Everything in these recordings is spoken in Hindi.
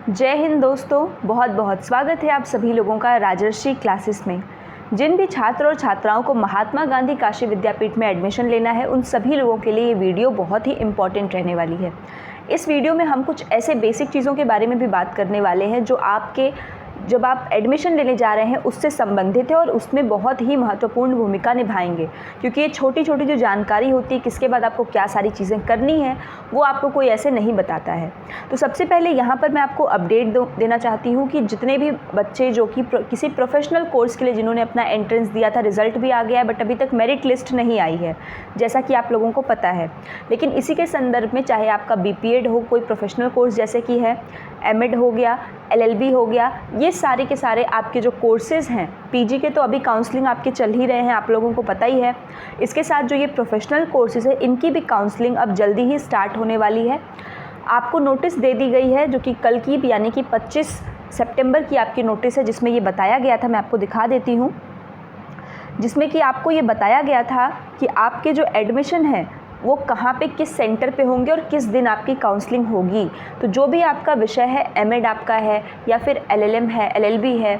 जय हिंद दोस्तों, बहुत बहुत स्वागत है आप सभी लोगों का राजर्षि क्लासेस में। जिन भी छात्र और छात्राओं को महात्मा गांधी काशी विद्यापीठ में एडमिशन लेना है, उन सभी लोगों के लिए ये वीडियो बहुत ही इम्पॉर्टेंट रहने वाली है। इस वीडियो में हम कुछ ऐसे बेसिक चीज़ों के बारे में भी बात करने वाले हैं जो आपके जब आप एडमिशन लेने जा रहे हैं उससे संबंधित है और उसमें बहुत ही महत्वपूर्ण भूमिका निभाएंगे, क्योंकि ये छोटी छोटी जो जानकारी होती है किसके बाद आपको क्या सारी चीज़ें करनी है वो आपको कोई ऐसे नहीं बताता है। तो सबसे पहले यहाँ पर मैं आपको अपडेट देना चाहती हूँ कि जितने भी बच्चे जो कि किसी प्रोफेशनल कोर्स के लिए जिन्होंने अपना एंट्रेंस दिया था, रिज़ल्ट भी आ गया है बट अभी तक मेरिट लिस्ट नहीं आई है, जैसा कि आप लोगों को पता है। लेकिन इसी के संदर्भ में चाहे आपका बीपीएड हो, कोई प्रोफेशनल कोर्स जैसे कि है एमएड हो गया, एलएलबी हो गया, ये सारे के सारे आपके जो कोर्सेज़ हैं, पीजी के तो अभी काउंसलिंग आपके चल ही रहे हैं, आप लोगों को पता ही है। इसके साथ जो ये प्रोफेशनल कोर्सेज़ है इनकी भी काउंसलिंग अब जल्दी ही स्टार्ट होने वाली है। आपको नोटिस दे दी गई है जो कि कल की यानी कि 25 सितंबर की आपकी नोटिस है, जिसमें ये बताया गया था, मैं आपको दिखा देती हूँ, जिसमें कि आपको ये बताया गया था कि आपके जो एडमिशन है वो कहाँ पे किस सेंटर पे होंगे और किस दिन आपकी काउंसलिंग होगी। तो जो भी आपका विषय है, एमएड आपका है या फिर एलएलएम है, एलएलबी है,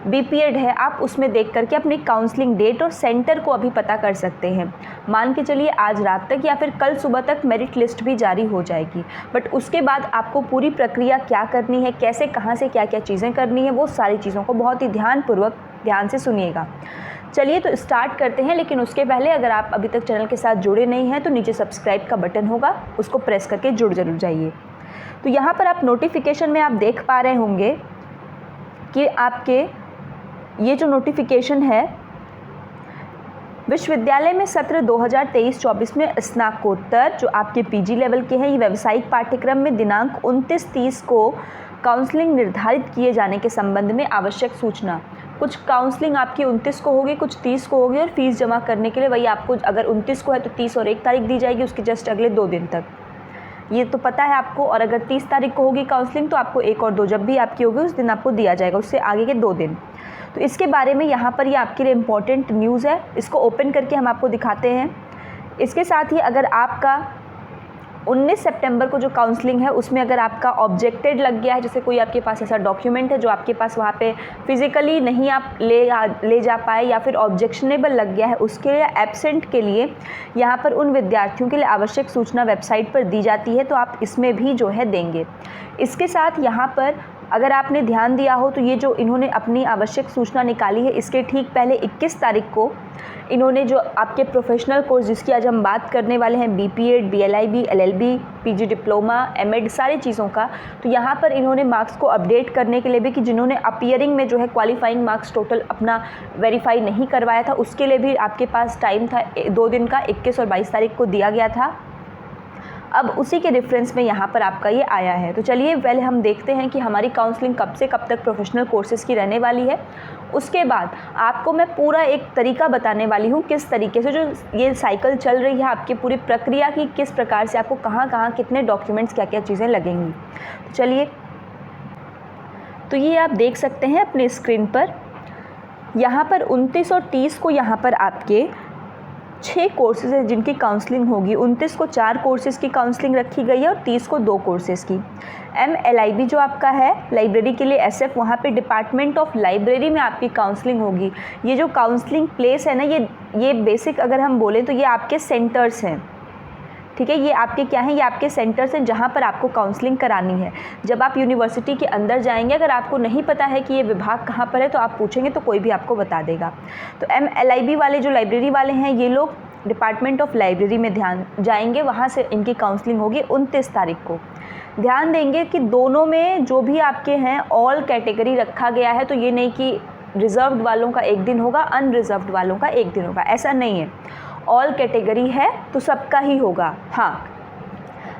बीपीएड है, आप उसमें देख करके अपनी काउंसलिंग डेट और सेंटर को अभी पता कर सकते हैं। मान के चलिए आज रात तक या फिर कल सुबह तक मेरिट लिस्ट भी जारी हो जाएगी, बट उसके बाद आपको पूरी प्रक्रिया क्या करनी है, कैसे कहाँ से क्या क्या चीज़ें करनी है, वो सारी चीज़ों को बहुत ही ध्यान से सुनिएगा। चलिए तो स्टार्ट करते हैं, लेकिन उसके पहले अगर आप अभी तक चैनल के साथ जुड़े नहीं हैं तो नीचे सब्सक्राइब का बटन होगा, उसको प्रेस करके जुड़ जरूर जाइए। तो यहाँ पर आप नोटिफिकेशन में आप देख पा रहे होंगे कि आपके ये जो नोटिफिकेशन है, विश्वविद्यालय में सत्र 2023-24 में स्नातकोत्तर जो आपके पीजी लेवल के हैं, ये व्यावसायिक पाठ्यक्रम में दिनांक 29-30 को काउंसलिंग निर्धारित किए जाने के संबंध में आवश्यक सूचना। कुछ काउंसलिंग आपकी 29 को होगी, कुछ 30 को होगी, और फीस जमा करने के लिए वही आपको अगर 29 को है तो 30 और 1 तारीख दी जाएगी, उसके जस्ट अगले 2 दिन तक, ये तो पता है आपको। और अगर 30 तारीख को होगी काउंसलिंग तो आपको 1 और 2 जब भी आपकी होगी उस दिन आपको दिया जाएगा, उससे आगे के 2 दिन। तो इसके बारे में यहाँ पर ये आपके लिए इम्पॉर्टेंट न्यूज़ है, इसको ओपन करके हम आपको दिखाते हैं। इसके साथ ही अगर आपका 19 सितंबर को जो काउंसलिंग है उसमें अगर आपका ऑब्जेक्टेड लग गया है, जैसे कोई आपके पास ऐसा डॉक्यूमेंट है जो आपके पास वहाँ पे फिजिकली नहीं आप ले जा पाए या फिर ऑब्जेक्शनेबल लग गया है, उसके लिए एब्सेंट के लिए यहाँ पर उन विद्यार्थियों के लिए आवश्यक सूचना वेबसाइट पर दी जाती है, तो आप इसमें भी जो है देंगे। इसके साथ यहाँ पर अगर आपने ध्यान दिया हो तो ये जो इन्होंने अपनी आवश्यक सूचना निकाली है, इसके ठीक पहले 21 तारीख को इन्होंने जो आपके प्रोफेशनल कोर्स जिसकी आज हम बात करने वाले हैं, BPEd, BLIB, LLB, PG diploma, MEd, सारी चीज़ों का, तो यहाँ पर इन्होंने मार्क्स को अपडेट करने के लिए भी कि जिन्होंने अपीयरिंग में जो है क्वालिफाइंग मार्क्स टोटल अपना वेरीफाई नहीं करवाया था, उसके लिए भी आपके पास टाइम था 2 दिन का, 21 और 22 तारीख को दिया गया था। अब उसी के रेफरेंस में यहाँ पर आपका ये आया है। तो चलिए पहले हम देखते हैं कि हमारी काउंसलिंग कब से कब तक प्रोफेशनल कोर्सेज़ की रहने वाली है। उसके बाद आपको मैं पूरा एक तरीका बताने वाली हूँ, किस तरीके से जो ये साइकिल चल रही है आपकी पूरी प्रक्रिया की, किस प्रकार से आपको कहाँ कहाँ कितने डॉक्यूमेंट्स क्या क्या चीज़ें लगेंगी। तो चलिए, तो ये आप देख सकते हैं अपने स्क्रीन पर, यहाँ पर 29 और 30 को यहाँ पर आपके 6 कोर्सेज़ हैं जिनकी काउंसलिंग होगी। 29 को 4 कोर्सेज़ की काउंसलिंग रखी गई है और 30 को 2 कोर्सेज़ की। MLIB जो आपका है लाइब्रेरी के लिए SF, वहाँ पे डिपार्टमेंट ऑफ लाइब्रेरी में आपकी काउंसलिंग होगी। ये जो काउंसलिंग प्लेस है ना, ये बेसिक अगर हम बोलें तो ये आपके सेंटर्स हैं, ठीक है। ये आपके क्या हैं, ये आपके सेंटर्स हैं जहाँ पर आपको काउंसलिंग करानी है। जब आप यूनिवर्सिटी के अंदर जाएंगे, अगर आपको नहीं पता है कि ये विभाग कहाँ पर है तो आप पूछेंगे तो कोई भी आपको बता देगा। तो MLIB वाले जो लाइब्रेरी वाले हैं, ये लोग डिपार्टमेंट ऑफ लाइब्रेरी में ध्यान जाएंगे, वहाँ से इनकी काउंसलिंग होगी 29 तारीख को। ध्यान देंगे कि दोनों में जो भी आपके हैं ऑल कैटेगरी रखा गया है, तो ये नहीं कि रिज़र्व्ड वालों का एक दिन होगा, अनरिज़र्व्ड वालों का एक दिन होगा, ऐसा नहीं है। ऑल कैटेगरी है तो सबका ही होगा। हाँ,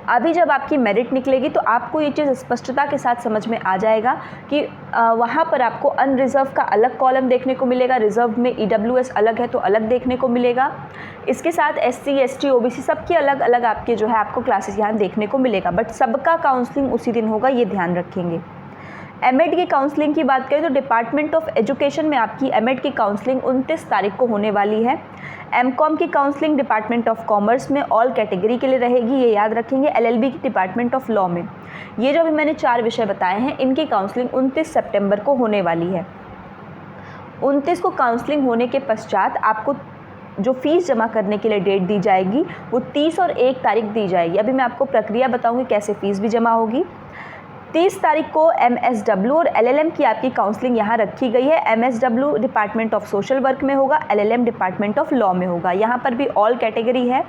अभी जब आपकी मेरिट निकलेगी तो आपको ये चीज़ स्पष्टता के साथ समझ में आ जाएगा कि वहाँ पर आपको अनरिज़र्व का अलग कॉलम देखने को मिलेगा, रिज़र्व में EWS अलग है तो अलग देखने को मिलेगा। इसके साथ SC, ST, OBC सबके अलग अलग आपके जो है आपको क्लासेस यहाँ देखने को मिलेगा, बट सबका काउंसलिंग उसी दिन होगा, ये ध्यान रखेंगे। एमएड की काउंसलिंग की बात करें तो डिपार्टमेंट ऑफ एजुकेशन में आपकी एमएड की काउंसलिंग 29 तारीख को होने वाली है। एमकॉम की काउंसलिंग डिपार्टमेंट ऑफ कॉमर्स में ऑल कैटेगरी के लिए रहेगी, ये याद रखेंगे। एलएलबी की डिपार्टमेंट ऑफ लॉ में। ये जो अभी मैंने 4 विषय बताए हैं इनकी काउंसलिंग 29 सितंबर को होने वाली है। 29 को काउंसलिंग होने के पश्चात आपको जो फ़ीस जमा करने के लिए डेट दी जाएगी वो 30 और 1 तारीख दी जाएगी। अभी मैं आपको प्रक्रिया बताऊंगी कैसे फ़ीस भी जमा होगी। 30 तारीख को एमएसडब्ल्यू और एलएलएम की आपकी काउंसलिंग यहाँ रखी गई है। MSW department of social work में होगा, एलएलएम डिपार्टमेंट ऑफ लॉ में होगा। यहाँ पर भी ऑल कैटेगरी है।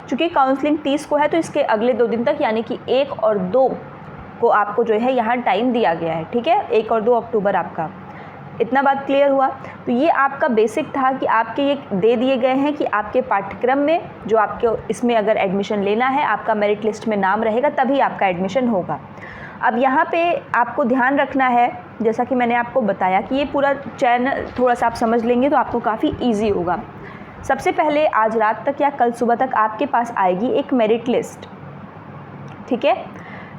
चूँकि काउंसलिंग 30 को है तो इसके अगले 2 दिन तक यानी कि 1 और 2 को आपको जो है यहाँ टाइम दिया गया है, ठीक है। 1 और 2 अक्टूबर आपका। इतना बात क्लियर हुआ। तो ये आपका बेसिक था कि आपके ये दे दिए गए हैं कि आपके पाठ्यक्रम में जो आपके इसमें अगर एडमिशन लेना है, आपका मेरिट लिस्ट में नाम रहेगा तभी आपका एडमिशन होगा। अब यहाँ पे आपको ध्यान रखना है, जैसा कि मैंने आपको बताया कि ये पूरा चैनल थोड़ा सा आप समझ लेंगे तो आपको काफ़ी ईजी होगा। सबसे पहले आज रात तक या कल सुबह तक आपके पास आएगी एक मेरिट लिस्ट, ठीक है।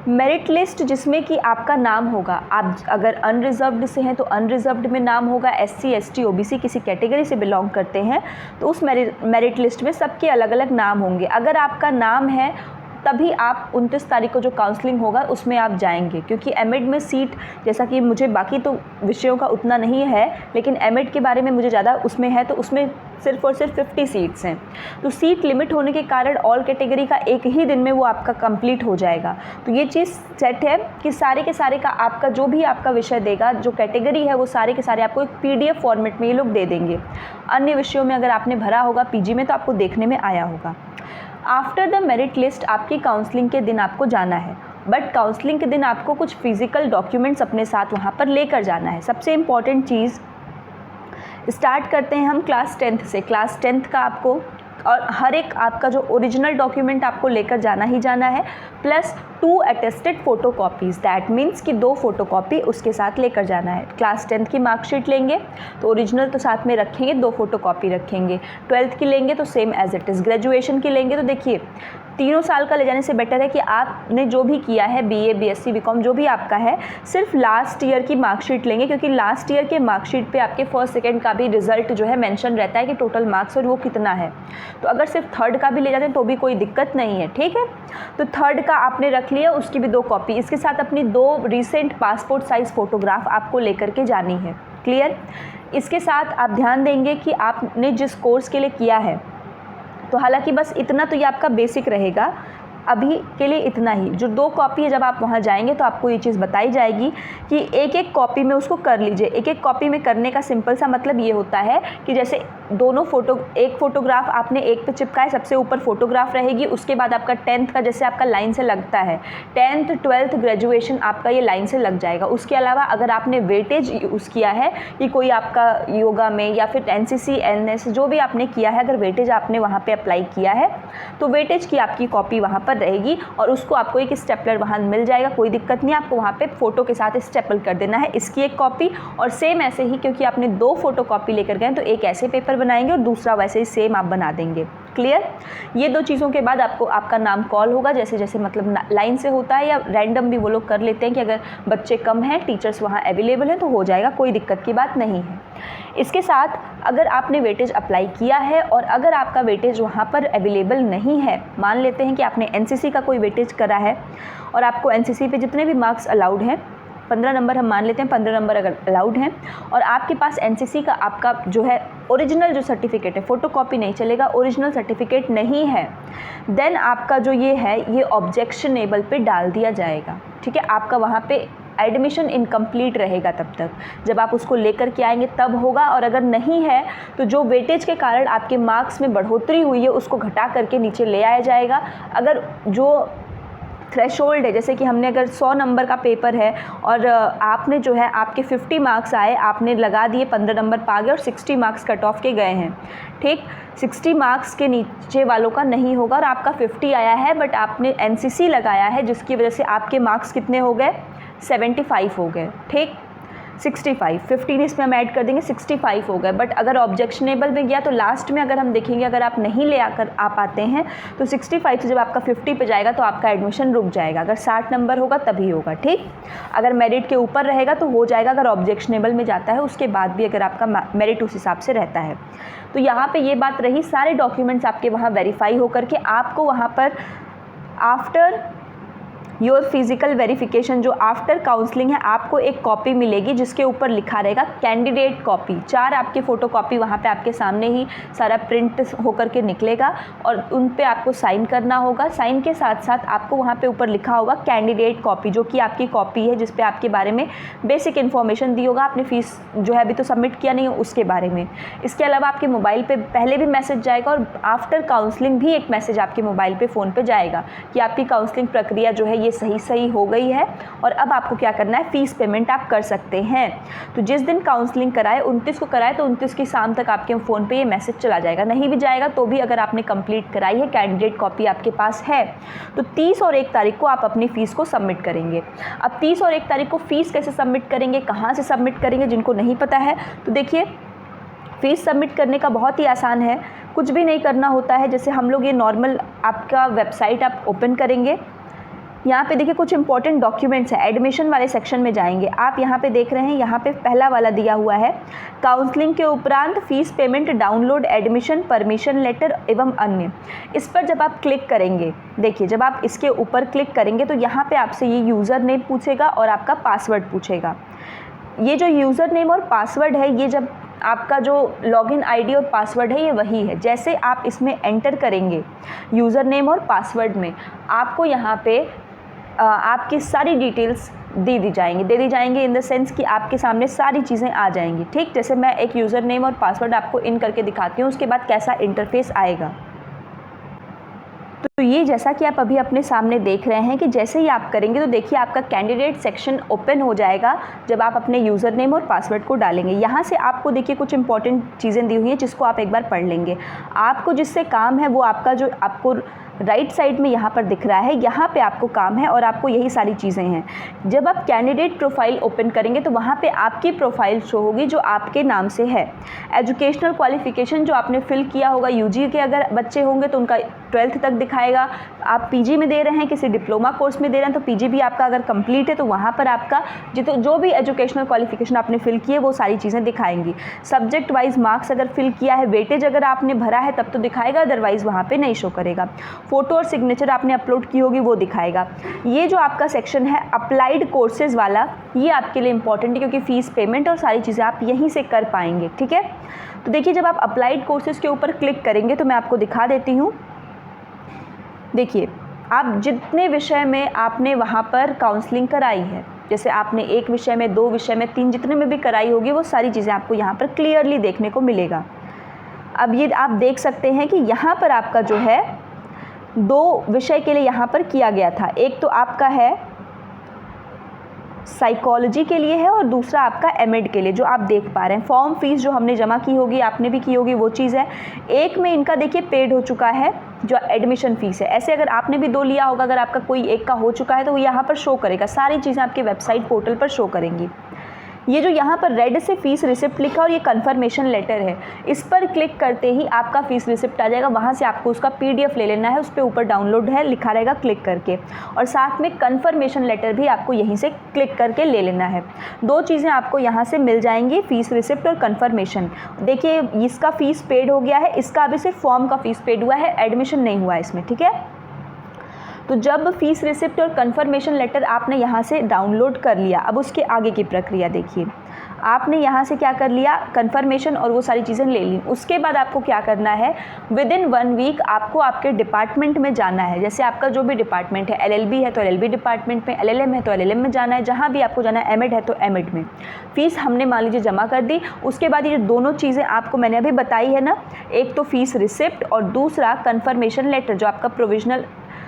मेरिट लिस्ट जिसमें कि आपका नाम होगा। आप अगर अनरिजर्व्ड से हैं तो अनरिजर्व्ड में नाम होगा। एससी, एसटी, ओबीसी किसी कैटेगरी से बिलोंग करते हैं तो उस मेरिट लिस्ट में सबके अलग अलग नाम होंगे। अगर आपका नाम है तभी आप 29 तारीख को जो काउंसलिंग होगा उसमें आप जाएंगे, क्योंकि एमएड में सीट, जैसा कि मुझे बाकी तो विषयों का उतना नहीं है लेकिन एमएड के बारे में मुझे ज़्यादा उसमें है, तो उसमें सिर्फ और सिर्फ 50 सीट्स हैं। तो सीट लिमिट होने के कारण ऑल कैटेगरी का एक ही दिन में वो आपका कंप्लीट हो जाएगा। तो ये चीज़ सेट है कि सारे के सारे का आपका जो भी आपका विषय देगा, जो कैटेगरी है, वो सारे के सारे आपको एक PDF फॉर्मेट में ये लोग दे देंगे। अन्य विषयों में अगर आपने भरा होगा पीजी में तो आपको देखने में आया होगा। आफ्टर द मेरिट लिस्ट आपकी काउंसलिंग के दिन आपको जाना है, बट काउंसलिंग के दिन आपको कुछ फिजिकल डॉक्यूमेंट्स अपने साथ वहाँ पर लेकर जाना है। सबसे इम्पॉर्टेंट चीज़, स्टार्ट करते हैं हम क्लास 10th से। क्लास 10th का आपको और हर एक आपका जो ओरिजिनल डॉक्यूमेंट आपको लेकर जाना ही जाना है, plus 2 attested photo copies. That means कि 2 फ़ोटोकॉपी उसके साथ लेकर जाना है। क्लास 10th की मार्कशीट लेंगे तो ओरिजिनल तो साथ में रखेंगे, 2 फ़ोटोकॉपी रखेंगे। 12th की लेंगे तो same as it is. Graduation की लेंगे तो देखिए 3 साल का ले जाने से बेटर है कि आपने जो भी किया है, BA, BSc, BCom जो भी आपका है, सिर्फ लास्ट ईयर की मार्कशीट लेंगे, क्योंकि लास्ट ईयर के मार्कशीट पे आपके फर्स्ट सेकंड का भी रिजल्ट जो है मेंशन रहता है कि टोटल मार्क्स और वो कितना है। तो अगर सिर्फ थर्ड का भी ले जाते हैं तो भी कोई दिक्कत नहीं है, ठीक है। तो थर्ड का आपने रख लिया, उसकी भी 2 कॉपी। इसके साथ अपनी 2 रिसेंट पासपोर्ट साइज़ फ़ोटोग्राफ आपको लेकर के जानी है। क्लियर। इसके साथ आप ध्यान देंगे कि आपने जिस कोर्स के लिए किया है, तो हालांकि बस इतना तो ये आपका बेसिक रहेगा, अभी के लिए इतना ही। जो 2 कॉपी है, जब आप वहाँ जाएंगे तो आपको ये चीज़ बताई जाएगी कि एक कॉपी में उसको कर लीजिए। एक कॉपी में करने का सिंपल सा मतलब ये होता है कि जैसे दोनों एक फ़ोटोग्राफ आपने एक पे चिपकाए, सबसे ऊपर फोटोग्राफ रहेगी, उसके बाद आपका 10th का जैसे आपका लाइन से लगता है, 10th, 12th, ग्रेजुएशन आपका ये लाइन से लग जाएगा। उसके अलावा अगर आपने वेटेज यूज़ किया है कि कोई आपका योगा में या फिर NCC, NS जो भी आपने किया है, अगर वेटेज आपने वहाँ पर अप्लाई किया है तो वेटेज की आपकी कॉपी वहाँ पर रहेगी और उसको आपको एक स्टेपलर वहाँ मिल जाएगा। कोई दिक्कत नहीं, आपको वहाँ पे फ़ोटो के साथ स्टेपल कर देना है इसकी एक कॉपी। और सेम ऐसे ही, क्योंकि आपने 2 फ़ोटोकॉपी लेकर गए तो एक ऐसे पेपर बनाएंगे और दूसरा वैसे ही सेम आप बना देंगे। क्लियर। ये 2 चीज़ों के बाद आपको आपका नाम कॉल होगा, जैसे जैसे मतलब लाइन से होता है या रैंडम भी वो लोग कर लेते हैं कि अगर बच्चे कम हैं, टीचर्स वहाँ अवेलेबल हैं तो हो जाएगा, कोई दिक्कत की बात नहीं है। इसके साथ अगर आपने वेटेज अप्लाई किया है और अगर आपका वेटेज वहाँ पर अवेलेबल नहीं है, मान लेते हैं कि आपने NCC का कोई वेटेज करा है और आपको NCC पे जितने भी मार्क्स अलाउड हैं, 15 नंबर हम मान लेते हैं, 15 नंबर अगर अलाउड हैं और आपके पास NCC का आपका जो है ओरिजिनल जो सर्टिफिकेट है, फ़ोटोकॉपी नहीं चलेगा, ओरिजिनल सर्टिफिकेट नहीं है, देन आपका जो ये है ये ऑब्जेक्शनेबल पे डाल दिया जाएगा। ठीक है, आपका वहाँ पे एडमिशन इनकम्प्लीट रहेगा तब तक, जब आप उसको लेकर के आएंगे तब होगा। और अगर नहीं है तो जो वेटेज के कारण आपके मार्क्स में बढ़ोतरी हुई है उसको घटा करके नीचे ले आया जाएगा। अगर जो थ्रेशोल्ड है, जैसे कि हमने अगर 100 नंबर का पेपर है और आपने जो है आपके 50 मार्क्स आए, आपने लगा दिए, 15 नंबर पा गए और 60 मार्क्स कट ऑफ के गए हैं, ठीक, 60 मार्क्स के नीचे वालों का नहीं होगा। और आपका 50 आया है बट आपने NCC लगाया है जिसकी वजह से आपके मार्क्स कितने हो गए, 75 हो गए। ठीक, 65, 15 इसमें हम ऐड कर देंगे, 65 हो गए। बट अगर ऑब्जेक्शनेबल में गया तो लास्ट में अगर हम देखेंगे, अगर आप नहीं ले आकर आ पाते हैं तो 65 से जब आपका 50 पे जाएगा तो आपका एडमिशन रुक जाएगा। अगर 60 नंबर होगा तभी होगा, ठीक। अगर मेरिट के ऊपर रहेगा तो हो जाएगा, अगर ऑब्जेक्शनेबल में जाता है उसके बाद भी अगर आपका मेरिट उस हिसाब से रहता है। तो यहाँ पे ये बात रही, सारे डॉक्यूमेंट्स आपके वहाँ वेरीफाई होकर के आपको वहाँ पर आफ्टर योर फिजिकल वेरिफिकेशन, जो आफ्टर काउंसलिंग है, आपको एक कॉपी मिलेगी जिसके ऊपर लिखा रहेगा कैंडिडेट कॉपी। 4 आपके फ़ोटो कॉपी वहाँ पे आपके सामने ही सारा प्रिंट होकर के निकलेगा और उन पे आपको साइन करना होगा। साइन के साथ साथ आपको वहाँ पे ऊपर लिखा होगा कैंडिडेट कॉपी, जो कि आपकी कॉपी है जिस पे आपके बारे में बेसिक इन्फॉर्मेशन दी होगा। आपने फ़ीस जो है अभी तो सबमिट किया नहीं है उसके बारे में। इसके अलावा आपके मोबाइल पर पहले भी मैसेज जाएगा और आफ्टर काउंसलिंग भी एक मैसेज आपके मोबाइल पर, फ़ोन पर जाएगा कि आपकी काउंसलिंग प्रक्रिया जो है ये सही हो गई है और अब आपको क्या करना है, फ़ीस पेमेंट आप कर सकते हैं। तो जिस दिन काउंसलिंग कराए, 29 को कराए, तो 29 की शाम तक आपके फ़ोन पे ये मैसेज चला जाएगा। नहीं भी जाएगा तो भी अगर आपने कंप्लीट कराई है, कैंडिडेट कॉपी आपके पास है, तो 30 और 1 तारीख को आप अपनी फ़ीस को सबमिट करेंगे। अब 30 और 1 तारीख को फ़ीस कैसे सबमिट करेंगे, कहाँ से सबमिट करेंगे, जिनको नहीं पता है तो देखिए, फ़ीस सबमिट करने का बहुत ही आसान है, कुछ भी नहीं करना होता है। जैसे हम लोग ये नॉर्मल आपका वेबसाइट आप ओपन करेंगे, यहाँ पे देखिए कुछ इंपॉर्टेंट डॉक्यूमेंट्स है, एडमिशन वाले सेक्शन में जाएंगे आप। यहाँ पे देख रहे हैं, यहाँ पे पहला वाला दिया हुआ है, काउंसलिंग के उपरांत fees payment download admission permission letter एवं अन्य। इस पर जब आप क्लिक करेंगे, देखिए जब आप इसके ऊपर क्लिक करेंगे तो यहाँ पे आपसे ये यूज़र नेम पूछेगा और आपका पासवर्ड पूछेगा। ये जो यूज़र नेम और पासवर्ड है, ये जब आपका जो लॉगिन आईडी और पासवर्ड है ये वही है। जैसे आप इसमें एंटर करेंगे यूज़र नेम और पासवर्ड में, आपको यहाँ पे आपकी सारी डिटेल्स दे दी जाएंगी इन द सेंस कि आपके सामने सारी चीज़ें आ जाएंगी, ठीक। जैसे मैं एक यूज़र नेम और पासवर्ड आपको इन करके दिखाती हूँ, उसके बाद कैसा इंटरफेस आएगा। तो ये जैसा कि आप अभी अपने सामने देख रहे हैं कि जैसे ही आप करेंगे तो देखिए आपका कैंडिडेट सेक्शन ओपन हो जाएगा जब आप अपने यूज़र नेम और पासवर्ड को डालेंगे। यहाँ से आपको देखिए कुछ इंपॉर्टेंट चीज़ें दी हुई हैं जिसको आप एक बार पढ़ लेंगे। आपको जिससे काम है वो आपका जो आपको राइट साइड में यहाँ पर दिख रहा है, यहाँ पे आपको काम है और आपको यही सारी चीज़ें हैं। जब आप कैंडिडेट प्रोफाइल ओपन करेंगे तो वहाँ पे आपकी प्रोफाइल शो होगी जो आपके नाम से है। एजुकेशनल क्वालिफिकेशन जो आपने फिल किया होगा, यूजी के अगर बच्चे होंगे तो उनका 12th तक दिखाएगा। आप पीजी में दे रहे हैं, किसी डिप्लोमा कोर्स में दे रहे हैं तो पीजी भी आपका अगर कंप्लीट है तो वहाँ पर आपका जो भी एजुकेशनल क्वालिफिकेशन आपने फिल की है वो सारी चीज़ें दिखाएंगी। सब्जेक्ट वाइज मार्क्स अगर फिल किया है, वेटेज अगर आपने भरा है तब तो दिखाएगा, अदरवाइज़ वहाँ पर नहीं शो करेगा। फ़ोटो और सिग्नेचर आपने अपलोड की होगी वो दिखाएगा। ये जो आपका सेक्शन है अप्लाइड कोर्सेज़ वाला, ये आपके लिए इंपॉर्टेंट है क्योंकि फ़ीस पेमेंट और सारी चीज़ें आप यहीं से कर पाएंगे, ठीक है। तो देखिए जब आप अप्लाइड कोर्सेज़ के ऊपर क्लिक करेंगे तो मैं आपको दिखा देती हूँ। देखिए आप जितने विषय में आपने वहाँ पर काउंसलिंग कराई है, जैसे आपने 1 विषय में, 2 विषय में, 3, जितने में भी कराई होगी वो सारी चीज़ें आपको यहाँ पर क्लियरली देखने को मिलेगा। अब ये आप देख सकते हैं कि यहाँ पर आपका जो है 2 विषय के लिए यहाँ पर किया गया था। एक तो आपका है साइकोलॉजी के लिए है और दूसरा आपका एमएड के लिए, जो आप देख पा रहे हैं। फॉर्म फीस जो हमने जमा की होगी, आपने भी की होगी, वो चीज़ है। एक में इनका देखिए पेड हो चुका है जो एडमिशन फ़ीस है। ऐसे अगर आपने भी 2 लिया होगा, अगर आपका कोई एक का हो चुका है तो वो यहाँ पर शो करेगा, सारी चीज़ें आपके वेबसाइट पोर्टल पर शो करेंगी। ये जो यहाँ पर रेड से फ़ीस रिसिप्ट लिखा और ये कन्फर्मेशन लेटर है, इस पर क्लिक करते ही आपका फ़ीस रिसिप्ट आ जाएगा। वहाँ से आपको उसका PDF ले लेना है, उस पर ऊपर डाउनलोड है लिखा रहेगा, क्लिक करके, और साथ में कन्फर्मेशन लेटर भी आपको यहीं से क्लिक करके ले लेना है। 2 चीज़ें आपको यहाँ से मिल जाएंगी, फ़ीस रिसिप्ट और कन्फर्मेशन। देखिए इसका फ़ीस पेड हो गया है, इसका अभी सिर्फ फॉर्म का फ़ीस पेड हुआ है, एडमिशन नहीं हुआ है इसमें, ठीक है। तो जब फ़ीस रिसिप्ट और कन्फर्मेशन लेटर आपने यहाँ से डाउनलोड कर लिया, अब उसके आगे की प्रक्रिया देखिए। आपने यहाँ से क्या कर लिया, कन्फर्मेशन और वो सारी चीज़ें ले ली। उसके बाद आपको क्या करना है, विदिन 1 वीक आपको आपके डिपार्टमेंट में जाना है। जैसे आपका जो भी डिपार्टमेंट है, LLB है तो LLB डिपार्टमेंट में, LLM है तो LLM में जाना है, जहाँ भी आपको जाना है, एमएड है तो एमएड में। फ़ीस हमने मान लीजिए जमा कर दी। उसके बाद ये दोनों चीज़ें आपको मैंने अभी बताई है ना, एक तो फ़ीस रिसिप्ट और दूसरा कन्फर्मेशन लेटर जो आपका प्रोविजनल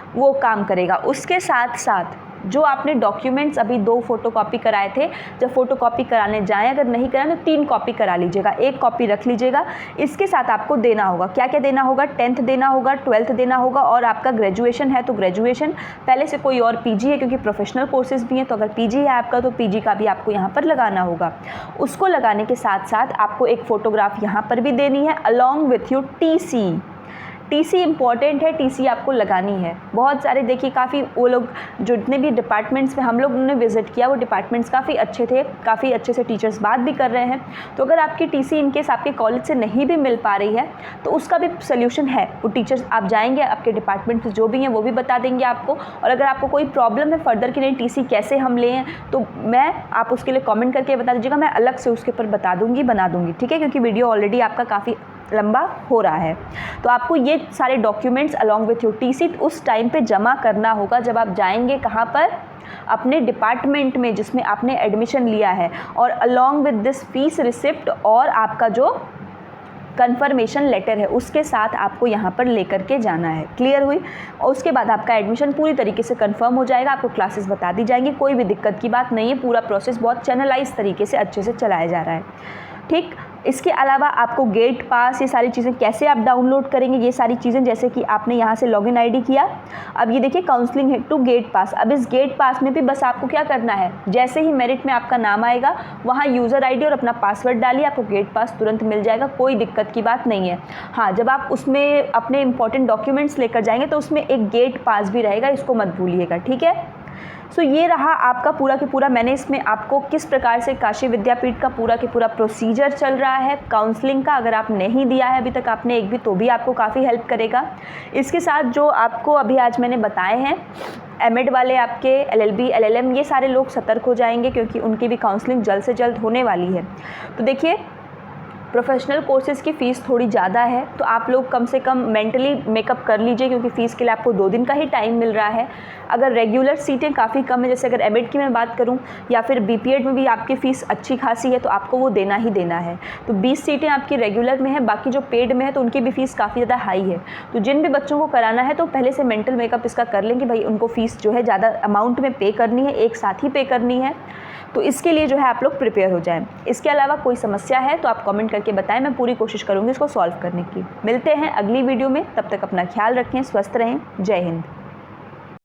वो काम करेगा। उसके साथ साथ जो आपने डॉक्यूमेंट्स अभी 2 फोटोकॉपी कराए थे, जब फोटोकॉपी कराने जाएँ, अगर नहीं कराएं तो 3 कॉपी करा लीजिएगा, 1 कॉपी रख लीजिएगा। इसके साथ आपको देना होगा, क्या क्या देना होगा, 10th देना होगा, 12th देना होगा, और आपका ग्रेजुएशन है तो ग्रेजुएशन, पहले से कोई और पीजी है क्योंकि प्रोफेशनल कोर्सेज भी हैं, तो अगर पीजी है आपका तो पीजी का भी आपको यहाँ पर लगाना होगा। उसको लगाने के साथ साथ आपको एक फ़ोटोग्राफ यहाँ पर भी देनी है along with your TC. TC important है, टीसी आपको लगानी है। बहुत सारे देखिए काफ़ी वो लोग जितने भी डिपार्टमेंट्स में हम लोग ने विज़िट किया, वो डिपार्टमेंट्स काफ़ी अच्छे थे, काफ़ी अच्छे से टीचर्स बात भी कर रहे हैं। तो अगर आपकी टीसी इनकेस आपके कॉलेज से नहीं भी मिल पा रही है तो उसका भी सोल्यूशन है। वो टीचर्स आप जाएंगे, आपके डिपार्टमेंट से जो भी हैं वो भी बता देंगे आपको। और अगर आपको कोई प्रॉब्लम है फर्दर कि नहीं टीसी कैसे हम लें, तो आप उसके लिए कॉमेंट करके बता दीजिएगा, मैं अलग से उसके ऊपर बता दूँगी, बना दूँगी, ठीक है, क्योंकि वीडियो ऑलरेडी आपका काफ़ी लंबा हो रहा है। तो आपको ये सारे documents along with your TC उस टाइम पे जमा करना होगा जब आप जाएंगे कहाँ पर, अपने डिपार्टमेंट में जिसमें आपने एडमिशन लिया है, और along with this fees receipt और आपका जो कंफर्मेशन लेटर है उसके साथ आपको यहाँ पर लेकर के जाना है। क्लियर हुई? और उसके बाद आपका एडमिशन पूरी तरीके से कंफर्म हो जाएगा, आपको क्लासेस बता दी जाएंगी, कोई भी दिक्कत की बात नहीं है, पूरा प्रोसेस बहुत चैनलाइज तरीके से अच्छे से चलाया जा रहा है। ठीक, इसके अलावा आपको गेट पास, ये सारी चीज़ें कैसे आप डाउनलोड करेंगे, ये सारी चीज़ें जैसे कि आपने यहाँ से लॉगिन आईडी किया, अब ये देखिए काउंसलिंग है टू गेट पास। अब इस गेट पास में भी बस आपको क्या करना है, जैसे ही मेरिट में आपका नाम आएगा वहाँ यूज़र आईडी और अपना पासवर्ड डालिए, आपको गेट पास तुरंत मिल जाएगा, कोई दिक्कत की बात नहीं है। हाँ, जब आप उसमें अपने इंपॉर्टेंट डॉक्यूमेंट्स लेकर जाएंगे तो उसमें एक गेट पास भी रहेगा, इसको मत भूलिएगा, ठीक है। सो ये रहा आपका पूरा के पूरा, मैंने इसमें आपको किस प्रकार से काशी विद्यापीठ का पूरा के पूरा प्रोसीजर चल रहा है काउंसलिंग का, अगर आप नहीं दिया है अभी तक आपने एक भी, तो भी आपको काफ़ी हेल्प करेगा। इसके साथ जो आपको अभी आज मैंने बताए हैं, एमएड वाले आपके एलएलबी, एलएलएम, ये सारे लोग सतर्क हो जाएंगे क्योंकि उनकी भी काउंसलिंग जल्द से जल्द होने वाली है। तो देखिए, प्रोफेशनल कोर्सेज़ की फ़ीस थोड़ी ज़्यादा है, तो आप लोग कम से कम मेंटली मेकअप कर लीजिए क्योंकि फ़ीस के लिए आपको 2 दिन का ही टाइम मिल रहा है। अगर रेगुलर सीटें काफ़ी कम है, जैसे अगर एमएड की मैं बात करूं या फिर बीपीएड में भी आपकी फ़ीस अच्छी खासी है, तो आपको वो देना ही देना है। तो 20 सीटें आपकी रेगुलर में है, बाकी जो पेड में है तो उनकी भी फ़ीस काफ़ी ज़्यादा हाई है। तो जिन भी बच्चों को कराना है तो पहले से मेंटल मेकअप इसका कर लें कि भाई उनको फ़ीस जो है ज़्यादा अमाउंट में पे करनी है, एक साथ ही पे करनी है, तो इसके लिए जो है आप लोग प्रिपेयर हो जाएं। इसके अलावा कोई समस्या है तो आप कमेंट करके बताएं, मैं पूरी कोशिश करूँगी इसको सॉल्व करने की। मिलते हैं अगली वीडियो में, तब तक अपना ख्याल रखें, स्वस्थ रहें, जय हिंद।